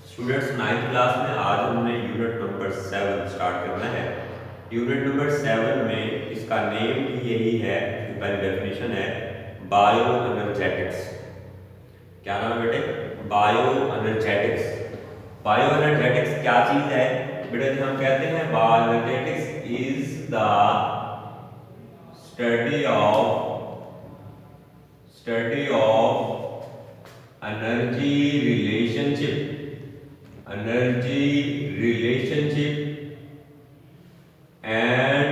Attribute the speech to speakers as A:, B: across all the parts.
A: Students, ninth class में आज हमने यूनिट नंबर 7 स्टार्ट करना है। यूनिट नंबर 7 में इसका नेम भी यही है, पहली डेफिनेशन है बायो एनर्जेटिक्स। क्या नाम है बेटे? Bio energetics. बायो एनर्जेटिक्स क्या चीज है बेटे? हम कहते हैं bio energetics is the study of energy relationship and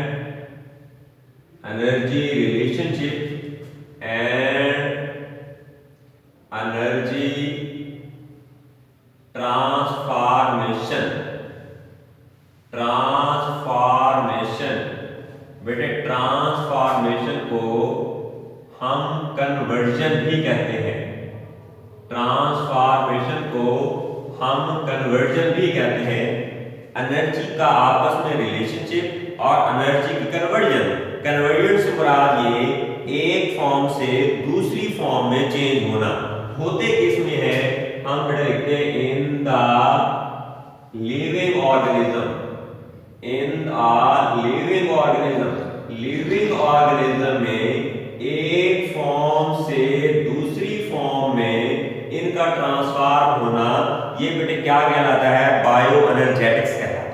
A: energy transformation. बेटे ट्रांसफॉर्मेशन को हम कन्वर्जन भी कहते हैं। ट्रांसफॉर्मेशन को हम कन्वर्जन भी कहते हैं। एनर्जी का आपस में रिलेशनशिप और एनर्जी की कन्वर्जन से मुराद ये एक फॉर्म से दूसरी फॉर्म में चेंज होना। होते किस में है? हम बेटा लिखते हैं इन द लिविंग ऑर्गेनिज्म में एक फॉर्म से दूसरी फॉर्म में इनका ट्रांसफॉर्म होना, ये बेटे क्या कहलाता है? बायो एनर्जेटिक्स कहलाता है।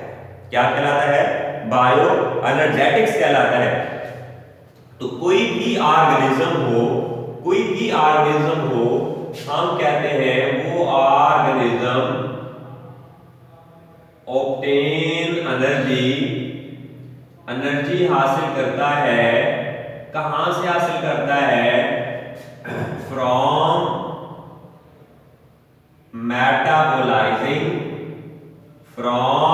A: क्या कहलाता है? बायो एनर्जेटिक्स कहलाता है। तो कोई भी ऑर्गेनिज्म हो हम कहते हैं वो ऑर्गेनिज्म ऑब्टेन एनर्जी हासिल करता है। कहां से हासिल करता है? फ्रॉम मेटाबोलाइजिंग फूड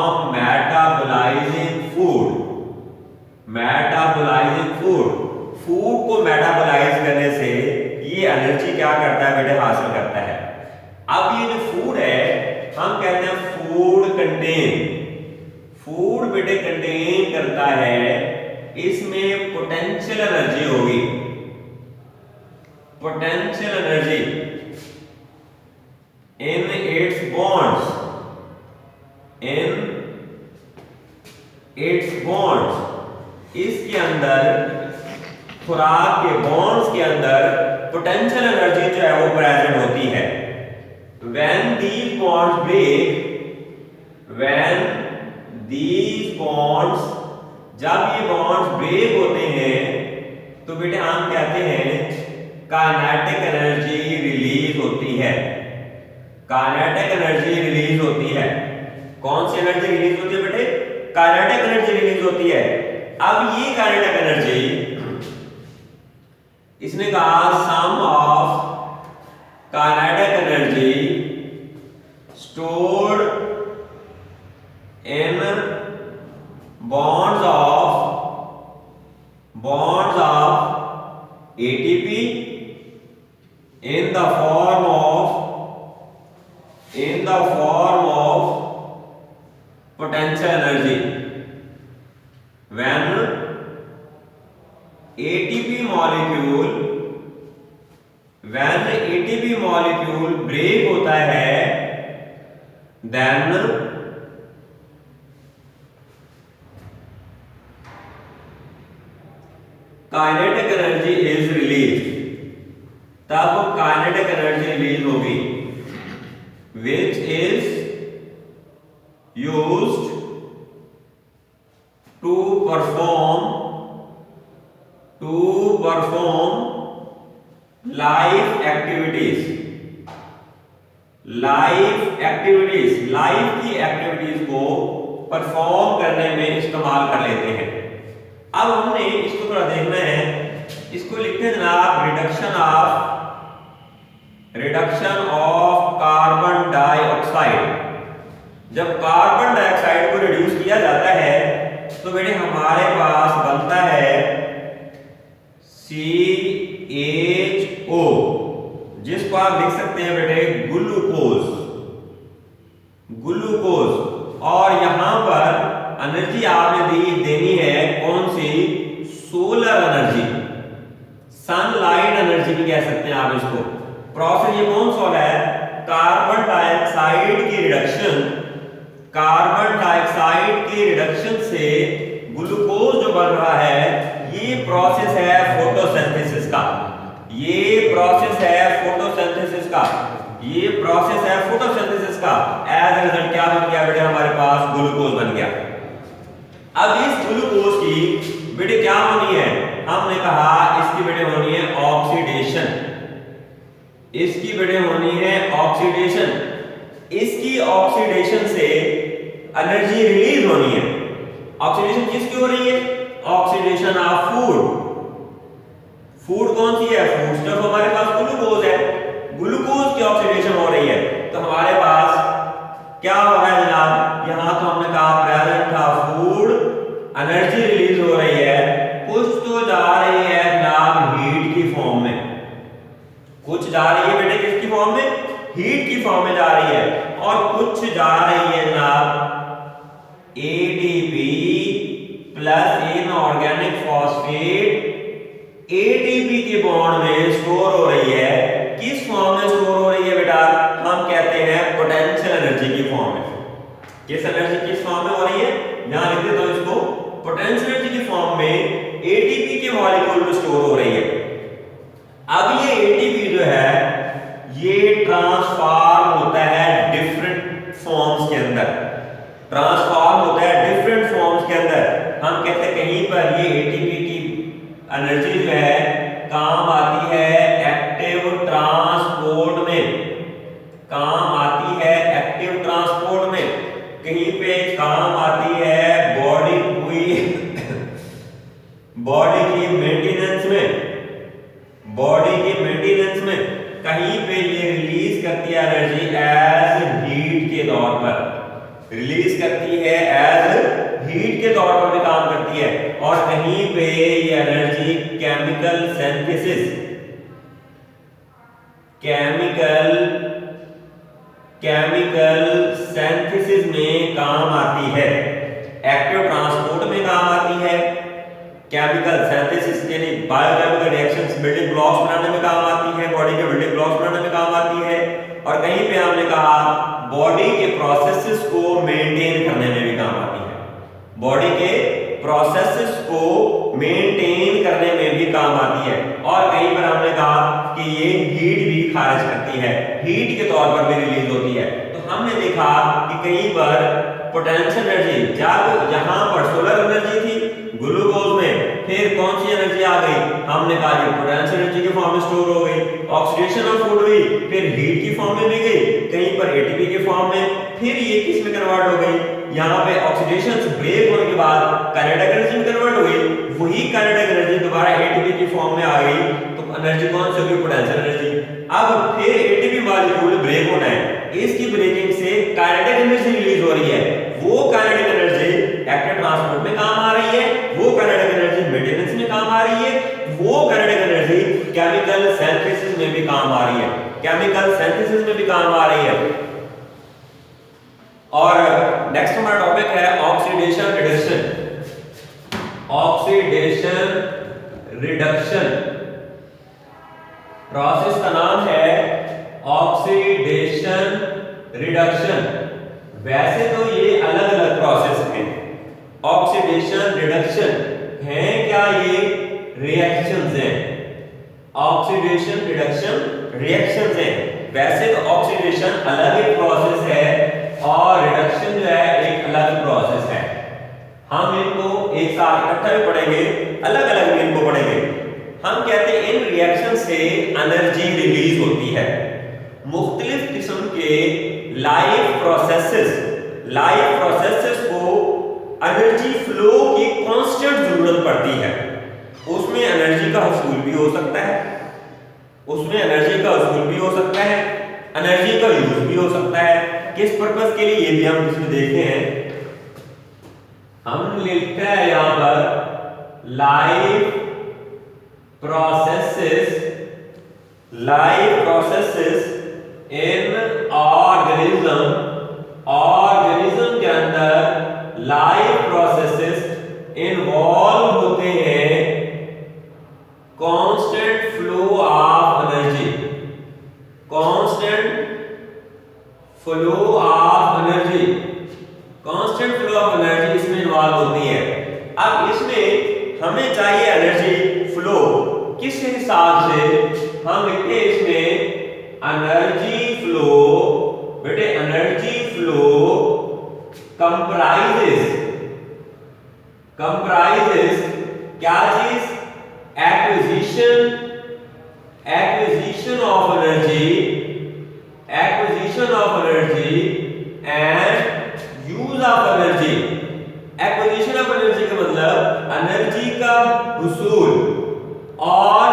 A: को मेटाबोलाइज करने से ये एनर्जी क्या करता है बेटे? हासिल करता है। अब ये जो फूड है हम कहते हैं फूड बेटे कंटेन करता है, इसमें पोटेंशियल एनर्जी होगी। Potential energy in its bonds इसके अंदर, खुराक के बॉन्ड्स के अंदर पोटेंशियल एनर्जी जो है वो प्रेजेंट होती है। when these bonds जब ये बॉन्ड्स ब्रेक होते हैं तो बेटे हम कहते हैं काइनेटिक एनर्जी रिलीज होती है। कौन सी एनर्जी रिलीज होती है बेटे? काइनेटिक एनर्जी रिलीज होती है। अब ये काइनेटिक एनर्जी, इसने कहा sum of kinetic energy stored in bonds of ATP in the form of potential energy when ATP molecule break होता है then kinetic energy is release. तब काइनेटिक एनर्जी रिलीज होगी which is used to perform life activities की activities को perform करने में इस्तेमाल कर लेते हैं। अब हमने इसको थोड़ा देखना है। इसको लिखते हैं जनाब रिडक्शन ऑफ कार्बन डाइऑक्साइड। जब कार्बन डाइऑक्साइड को रिड्यूस किया जाता है तो बेटे हमारे पास बनता है CHO, जिसको आप लिख सकते हैं बेटे ग्लूकोज। और यहां पर एनर्जी आपने देनी है कौन सी? सोलर एनर्जी, सनलाइट एनर्जी भी कह सकते हैं आप इसको। प्रोसेस ये कौन सा है? कार्बन डाइऑक्साइड की रिडक्शन, कार्बन डाइऑक्साइड की रिडक्शन से ग्लूकोज जो बन रहा है, ये प्रोसेस है फोटोसिंथेसिस का। ये प्रोसेस है फोटोसिंथेसिस का, ये प्रोसेस है फोटोसिंथेसिस का। एज अ रिजल्ट क्या बन गया बेटे? हमारे पास ग्लूकोज बन गया। अब इस ग्लूकोज की बेटे क्या होनी है? हमने कहा इसकी बेटे होनी है ऑक्सीडेशन, इसकी बेटे होनी है ऑक्सीडेशन। इसकी ऑक्सीडेशन से एनर्जी रिलीज होनी है। ऑक्सीडेशन किसकी हो रही है? Oxidation of food. फूड कौन सी है? फूड स्टफ हमारे पास ग्लूकोज है, ग्लूकोज की ऑक्सीडेशन हो रही है। तो हमारे पास क्या हो रहा है जनाब? यहां तो हमने कहा प्रेजेंट था फूड, एनर्जी रिलीज हो रही है, कुछ तो जा रही है जनाब हीट की फॉर्म में, कुछ जा रही है बेटे किसकी फॉर्म में? हीट की फॉर्म में जा रही है, और कुछ जा रही है जनाब ATP plus inorganic phosphate, ATP के बॉन्ड में स्टोर हो रही है। किस फॉर्म में स्टोर हो रही है बेटा? हम कहते हैं पोटेंशियल एनर्जी की फॉर्म में। किस एनर्जी किस फॉर्म में हो रही है? यहां लिख देता हूं इसको, पोटेंशियल एनर्जी की फॉर्म में एटीपी के मॉलिक्यूल में स्टोर हो रही है। अब ये एटीपी जो है ये ट्रांसफॉर्म होता है डिफरेंट फॉर्म्स के अंदर, ट्रांसफॉर्म होता है डिफरेंट फॉर्म्स के अंदर। हम कहते हैं कहीं पर ये एटीपी की एनर्जी जो है काम आती है एक्टिव ट्रांसपोर्ट में, काम आती है एक्टिव ट्रांसपोर्ट में, कहीं पे काम आती है बॉडी बॉडी की मेंटेनेंस में, बॉडी की मेंटेनेंस में, कहीं पे ये रिलीज करती है एनर्जी एज हीट के तौर पर, रिलीज करती है एज हीट के तौर पर भी काम करती है। और कहीं पे ये energy chemical synthesis, chemical synthesis में काम आती है, एक्टिव ट्रांसपोर्ट में काम आती है, केमिकल सिंथेसिस यानी बायोकेमिकल रिएक्शंस बिल्डिंग ब्लॉक्स बनाने में काम आती है, बॉडी के बिल्डिंग ब्लॉक्स बनाने में काम आती है। और कहीं पे हमने कहा बॉडी के प्रोसेसेस को मेंटेन करने में भी काम आती है, बॉडी के प्रोसेसेस को मेंटेन करने में भी काम आती है। और कहीं पर हमने कहा कि ये हीट भी खारिज करती है, हीट के तौर पर भी रिलीज होती है। तो हमने देखा कि कहीं पर पोटेंशियल एनर्जी, जब यहां पर सोलर एनर्जी थी ग्लूकोज में, फिर कौन सी एनर्जी आ गई? हमने कहा ये पोटेंशियल एनर्जी के फॉर्म में स्टोर हो गई, ऑक्सीडेशन ऑफ फूड हुई, फिर हीट की फॉर्म में भी गई, कहीं पर एटीपी के फॉर्म में, फिर ये किस में कन्वर्ट हो गई? यहाँ पे ऑक्सीडेशन ब्रेक होने के बाद काइनेटिक एनर्जी में कन्वर्ट हो गई, वही काइनेटिक एनर्जी दोबारा एटीपी की फॉर्म में आ गई। तो एनर्जी कौन सी होगी? Potential energy. अब फिर एटीपी मॉलिक्यूल ब्रेक होना है, इसकी ब्रेकिंग से काइनेटिक एनर्जी रिलीज हो रही है, वो काइनेटिक एनर्जी एक्टिव ट्रांसपोर्ट में काम आ रही है, वो काइनेटिक एनर्जी मेंटेनेंस में काम आ रही है, वो काइनेटिक एनर्जी केमिकल सिंथेसिस में भी काम आ रही है, केमिकल सिंथेसिस में भी काम आ रही है। और नेक्स्ट हमारा टॉपिक है oxidation reduction. Oxidation reduction process का नाम है ऑक्सीडेशन रिडक्शन। वैसे तो ये अलग अलग प्रोसेस हैं, ऑक्सीडेशन रिडक्शन है क्या? ये रिएक्शंस हैं, ऑक्सीडेशन रिडक्शन रिएक्शंस हैं। वैसे तो ऑक्सीडेशन अलग एक प्रोसेस है और रिडक्शन जो है एक अलग प्रोसेस है। हम इनको एक साथ इकट्ठा भी पढ़ेंगे, अलग अलग भी इनको पढ़ेंगे। हम कहते हैं इन रिएक्शन से एनर्जी रिलीज होती है। मुख्तलिफ किस्म के लाइफ प्रोसेसेस को एनर्जी फ्लो की कांस्टेंट जरूरत पड़ती है। उसमें एनर्जी का हसूल भी हो सकता है, उसमें एनर्जी का हसूल भी हो सकता है, एनर्जी का यूज भी हो सकता है। किस पर्पस के लिए ये भी हम इसमें देखते हैं। हम लिखते हैं यहां पर लाइफ प्रोसेसेस इन ऑर्गेनिज्म। ऑर्गेनिज्म के अंदर लाइफ प्रोसेसेस इन्वॉल्व होते हैं constant flow of energy, constant flow of energy, constant flow of energy इसमें इन्वॉल्व होती है। अब इसमें हमें चाहिए एनर्जी फ्लो, किस हिसाब से हम लिखते हैं इसमें एनर्जी फ्लो, बेटे एनर्जी फ्लो कंप्राइजेस क्या चीज, acquisition of energy and use of energy. Acquisition of energy का मतलब एनर्जी का हुसूल, और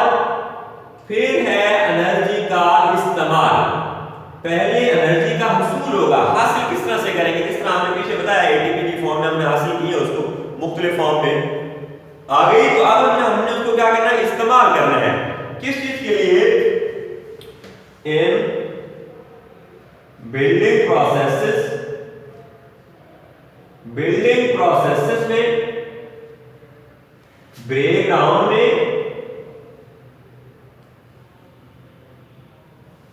A: फिर है एनर्जी का इस्तेमाल। पहले एनर्जी का हुसूल होगा, हासिल किस तरह से करेंगे, किस तरह हमने पीछे बताया एटीपी की फॉर्म में हमने हासिल की है उसको मुख्तलिफ फॉर्म में आ गई। तो अब हमने उसको क्या करना है, इस्तेमाल करना है। किस चीज के लिए, इन बिल्डिंग प्रोसेसेस में, ब्रेकडाउन में,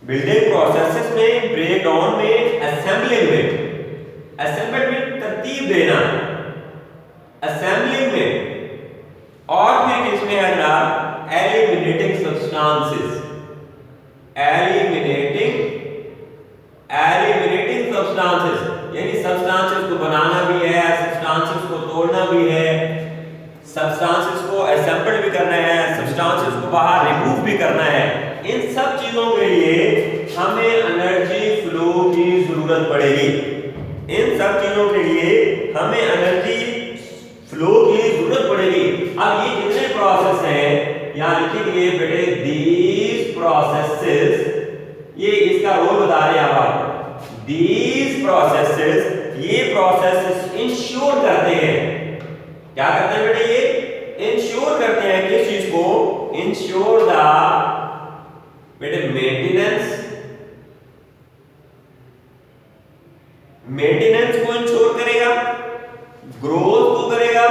A: बिल्डिंग प्रोसेसेस में, ब्रेकडाउन में, असेंबलिंग में तरतीब देना, असेंबलिंग में, और फिर इसमें है जनाब एलिमिनेटिंग सब्सटेंसेस यानी सब्सटेंसेस को बनाना भी है, सब्सटेंसेस को तोड़ना भी है, सब्सटेंसेस को असेंबल भी करना है, सब्सटेंसेस को बाहर रिमूव भी करना है। इन सब चीजों के लिए हमें एनर्जी फ्लो की जरूरत पड़ेगी। इन सब चीजों के लिए हमें एनर्जी फ्लो की जरूरत पड़ेगी। अब ये कितने प्रोसेस हैं, यहां लिखेंगे बेटे दीज प्रोसेसेस, ये इसका रोल बता रहे हैं आप। दीज प्रोसेसेस, ये प्रोसेसेस इंश्योर करते हैं, क्या करते हैं बेटे, ये इंश्योर करते हैं किस चीज को, इंश्योर द बेटे मेंटेनेंस को इंश्योर करेगा, ग्रोथ को करेगा,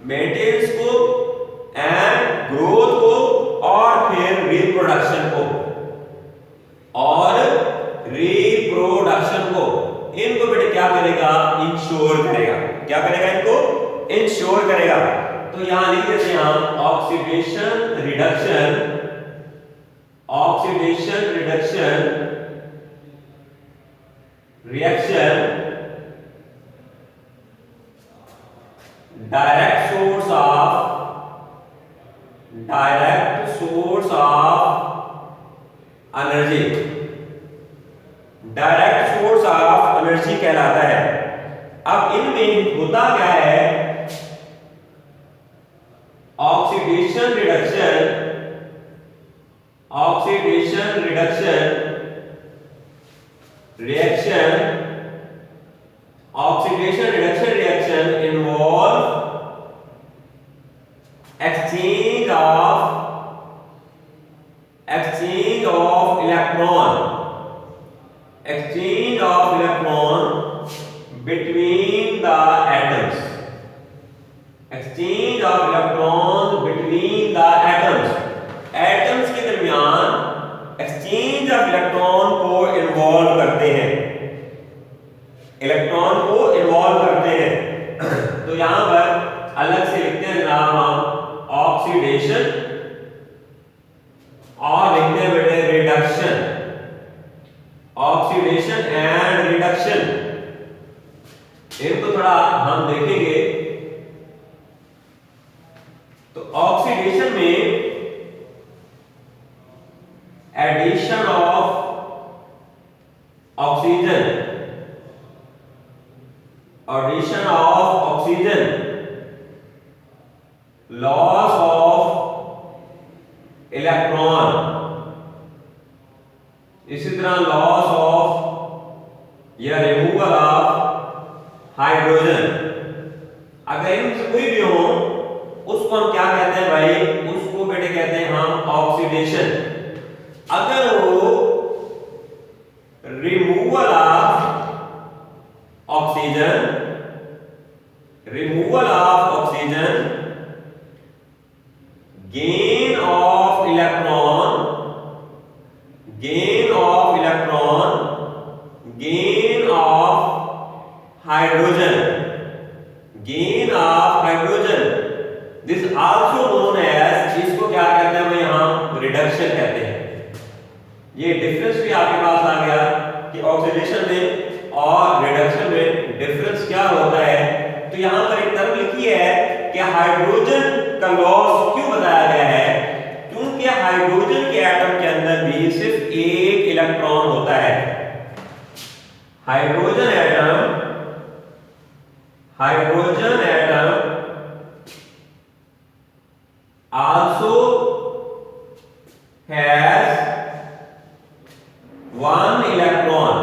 A: मेंटेनेंस को एंड ग्रोथ को, और फिर रिप्रोडक्शन को, इनको बेटे क्या करेगा, इंश्योर करेगा। क्या करेगा, इनको इंश्योर करेगा। तो यहां लिख देते हैं हम oxidation reduction reaction direct source of energy, direct source of energy कहलाता है। अब इनमें होता क्या है, oxidation reduction reaction involve exchange of electron between the atoms, atoms के दरमियान एक्सचेंज ऑफ इलेक्ट्रॉन को इन्वॉल्व करते हैं, तो यहां पर अलग से लिखते हैं जनाब हम ऑक्सीडेशन, और लिखते हैं बेटे रिडक्शन, ऑक्सीडेशन एंड रिडक्शन। इनको थोड़ा हम देखेंगे। तो ऑक्सीडेशन में addition of oxygen, loss of electron, इसी तरह लॉस ऑफ या रिमूवल ऑफ हाइड्रोजन। अगर इनमें कोई भी हो उसको हम क्या कहते हैं भाई, उसको बेटे कहते हैं हम ऑक्सीडेशन। अगर वो removal of oxygen, gain of electron electron, gain of hydrogen, gain of hydrogen. This also known as, इसको क्या कहते हैं, यहाँ रिडक्शन कहते हैं. ये डिफरेंस भी आपके पास आ गया कि ऑक्सीडेशन में और रिडक्शन में डिफरेंस क्या होता है. तो यहाँ पर एक टर्म लिखी है कि हाइड्रोजन का लॉस क्यों बताया गया है, क्योंकि हाइड्रोजन के एटम के अंदर भी सिर्फ एक इलेक्ट्रॉन होता है. Hydrogen atom also has one electron.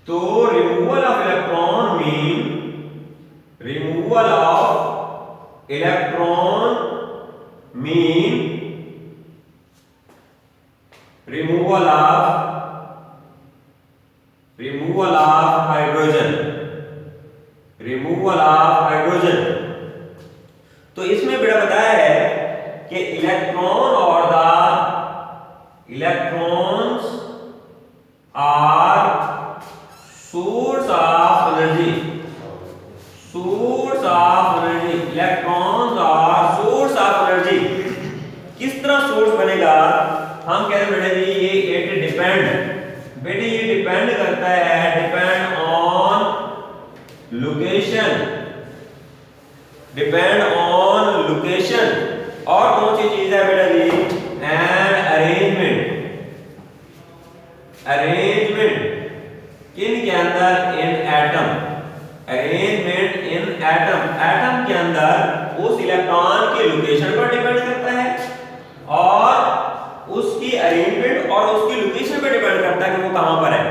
A: तो removal of electron mean removal of hydrogen. तो इसमें बेटा बताया है कि इलेक्ट्रॉन और the electrons are source of energy. Electrons are source of energy. किस तरह सोर्स बनेगा, हम कहते हैं बेटा जी ये इट डिपेंड, बेटे ये डिपेंड करता है, डिपेंड ऑन लोकेशन. और कौन सी चीज है बेटा जी, एंड अरेंजमेंट किन के अंदर, इन एटम. अरेंजमेंट इन एटम के अंदर उस इलेक्ट्रॉन के लोकेशन पर डिपेंड करता है, और उसकी अरेंजमेंट और उसकी लोकेशन पर डिपेंड करता है कि वो कहां पर है.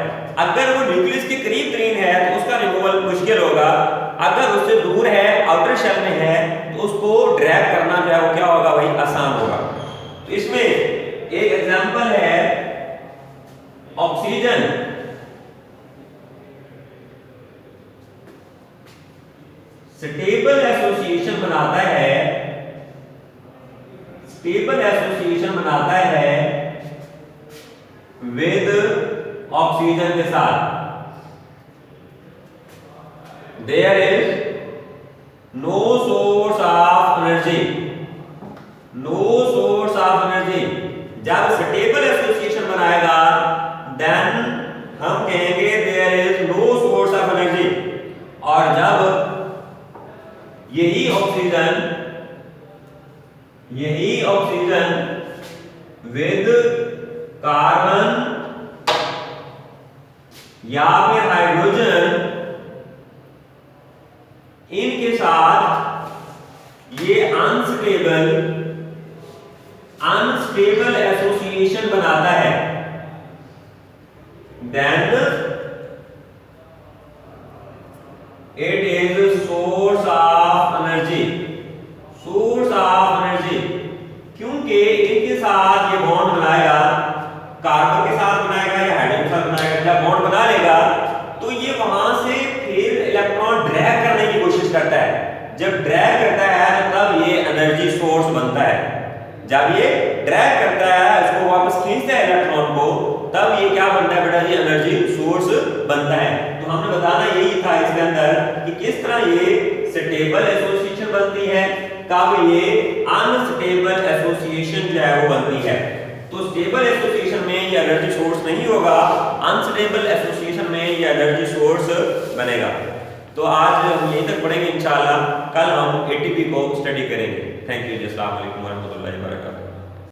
A: अगर वो न्यूक्लियस के करीब है तो उसका रिमूवल मुश्किल होगा. अगर उससे दूर है, आउटर शेल में है, तो उसको ड्रैग करना जो है वो क्या होगा भाई, आसान होगा. तो इसमें एक एग्जांपल है ऑक्सीजन. स्टेबल एसोसिएशन बनाता है विद ऑक्सीजन के साथ. There is no source of energy. जब स्टेबल एसोसिएशन बनाएगा देन हम कहेंगे there is no source of energy. और जब यही ऑक्सीजन विद कार्बन या फिर हाइड्रोजन, इनके साथ ये अनस्टेबल एसोसिएशन बनाता है, then it is source of energy. क्योंकि इनके साथ ये बॉन्ड बनाएगा, कार्बन के साथ बनाएगा या हाइड्रोजन के साथ बनाएगा. जब बॉन्ड बना लेगा तो ये वहां से फिर इलेक्ट्रॉन ड्रैग करने की कोशिश करता है. जब ड्रैग करता है तब ये एनर्जी सोर्स बनता है. जब ये ड्रैग करता है, इसको वापस खींचता है इलेक्ट्रॉन को, तब ये क्या बनता है बेटा जी, एनर्जी सोर्स बनता है. तो हमने बताना यही था इसके अंदर कि किस तरह ये स्टेबल एसोसिएशन बनती है, कब ये अनस्टेबल एसोसिएशन जो है वो बनती है. तो स्टेबल एसोसिएशन में ये एनर्जी सोर्स नहीं होगा, अनस्टेबल एसोसिएशन में ये एनर्जी सोर्स बनेगा. तो आज हम यहीं तक पढ़ेंगे इंशाल्लाह. कल हम एटीपी को स्टडी करेंगे. Thank you. अस्सलाम वालेकुम व रहमतुल्लाहि व बरकातहू.